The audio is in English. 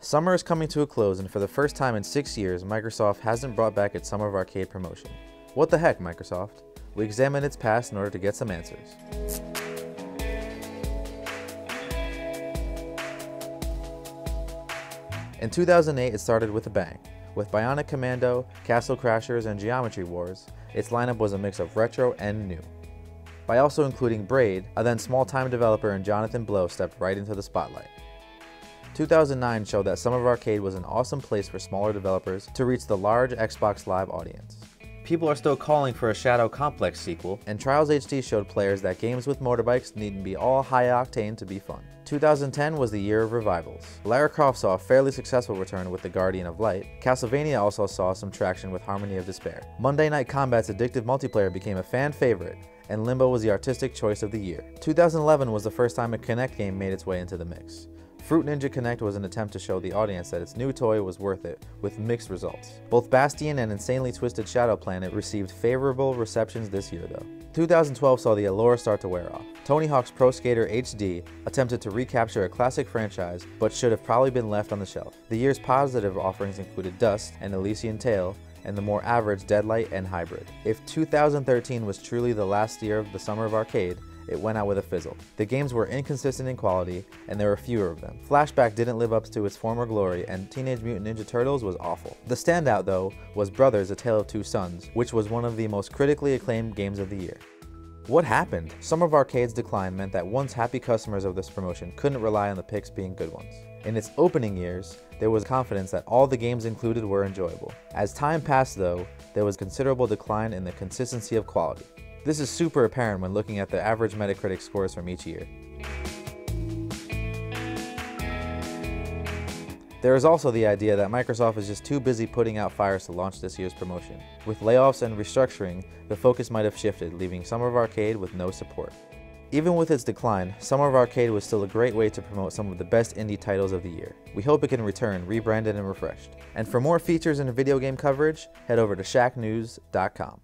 Summer is coming to a close, and for the first time in 6 years, Microsoft hasn't brought back its Summer of Arcade promotion. What the heck, Microsoft? We examined its past in order to get some answers. In 2008, it started with a bang. With Bionic Commando, Castle Crashers, and Geometry Wars, its lineup was a mix of retro and new. By also including Braid, a then small-time developer in Jonathan Blow stepped right into the spotlight. 2009 showed that Summer of Arcade was an awesome place for smaller developers to reach the large Xbox Live audience. People are still calling for a Shadow Complex sequel, and Trials HD showed players that games with motorbikes needn't be all high-octane to be fun. 2010 was the year of revivals. Lara Croft saw a fairly successful return with The Guardian of Light. Castlevania also saw some traction with Harmony of Despair. Monday Night Combat's addictive multiplayer became a fan favorite, and Limbo was the artistic choice of the year. 2011 was the first time a Kinect game made its way into the mix. Fruit Ninja Connect was an attempt to show the audience that its new toy was worth it, with mixed results. Both Bastion and Insanely Twisted Shadow Planet received favorable receptions this year though. 2012 saw the allure start to wear off. Tony Hawk's Pro Skater HD attempted to recapture a classic franchise, but should have probably been left on the shelf. The year's positive offerings included Dust and Elysian Tale, and the more average Deadlight and Hybrid. If 2013 was truly the last year of the Summer of Arcade, it went out with a fizzle. The games were inconsistent in quality, and there were fewer of them. Flashback didn't live up to its former glory, and Teenage Mutant Ninja Turtles was awful. The standout, though, was Brothers: A Tale of Two Sons, which was one of the most critically acclaimed games of the year. What happened? Summer of Arcade's decline meant that once happy customers of this promotion couldn't rely on the picks being good ones. In its opening years, there was confidence that all the games included were enjoyable. As time passed, though, there was considerable decline in the consistency of quality. This is super apparent when looking at the average Metacritic scores from each year. There is also the idea that Microsoft is just too busy putting out fires to launch this year's promotion. With layoffs and restructuring, the focus might have shifted, leaving Summer of Arcade with no support. Even with its decline, Summer of Arcade was still a great way to promote some of the best indie titles of the year. We hope it can return, rebranded and refreshed. And for more features and video game coverage, head over to shacknews.com.